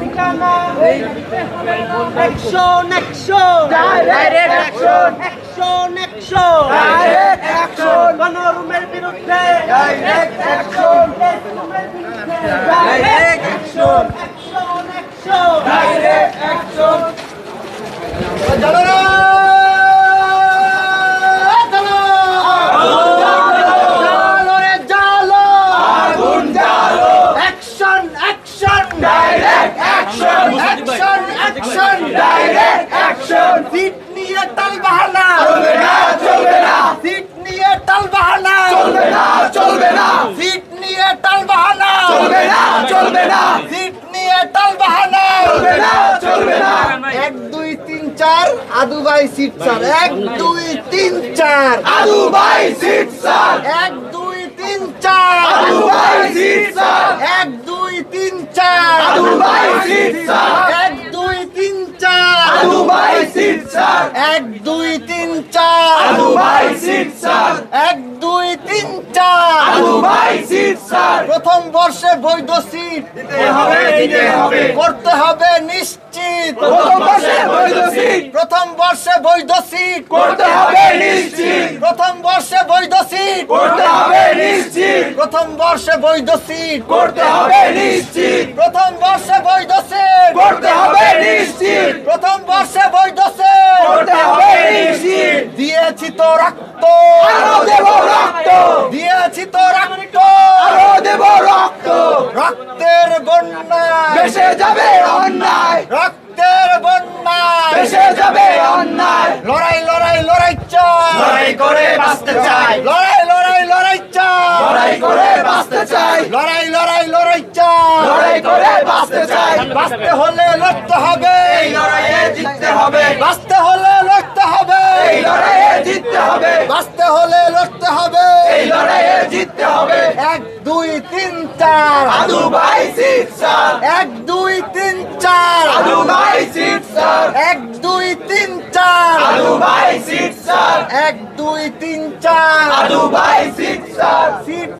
ঠিকানা action action direct action action action direct action গণরুমের বিরুদ্ধে ডাইরেক্ট অ্যাকশন গণরুমের বিরুদ্ধে direct action action action direct action action action direct action action action direct action seat নিয়ে টালবাহানা চলবে না চলবে না সিট নিয়ে টালবাহানা চলবে না চলবে না সিট নিয়ে টালবাহানা চলবে না চলবে না সিট নিয়ে টালবাহানা চলবে না চলবে না 1 2 3 4 আদু ভাই সিট স্যার 1 2 3 4 আলু ভাই সিট স্যার 1 2 3 4 আলু ভাই সিট স্যার 1 2 3 4 আলু ভাই সিট স্যার 1 2 3 4 আলু ভাই সিট স্যার 1 2 3 4 আলু ভাই সিট স্যার 1 2 3 4 আলু ভাই সিট স্যার প্রথম বর্ষে বৈধ সিট দিতে হবে করতে হবে নিশ্চিত প্রথম বর্ষে বৈধ সিট প্রথম বর্ষে বৈধ সিট করতে হবে নিশ্চিত প্রথম বর্ষে বৈধ সিট করতে হবে নিশ্চিত প্রথম বর্ষে বৈধ সিট করতে হবে নিশ্চিত প্রথম বর্ষে বৈধ সিট করতে হবে নিশ্চিত প্রথম বর্ষে বৈধ সিট করতে হবে নিশ্চিত দিয়েছি তো রক্ত আরো দেব রক্ত দিয়েছি তো রক্ত আরো দেব রক্ত রক্তের বন্যা বেসে যাবে অন্যায় রক্তের বন্যা বেসে যাবে অন্যায় লড়াই লড়াই লড়াই চাই লড়াই করে বাঁচতে চাই লড়াই লড়াই লড়াই চাই লড়াই করে বাঁচতে চাই লড়াই লড়াই লড়াই চাই লড়াই করে বাঁচতে চাই বাঁচতে হলে লড়তে হবে এই লড়াইয়ে জিততে হবে বাঁচতে হলে লড়তে হবে এই লড়াইয়ে জিততে হবে বাঁচতে হলে লড়তে হবে এই লড়াইয়ে জিততে হবে 1 2 3 4 আলু ভাই সিট স্যার 1 2 3 4 আলু ভাই সিট স্যার 1 2 3 4 আলু ভাই সিট স্যার 1 2 3 4 আলু ভাই সিট স্যার সিট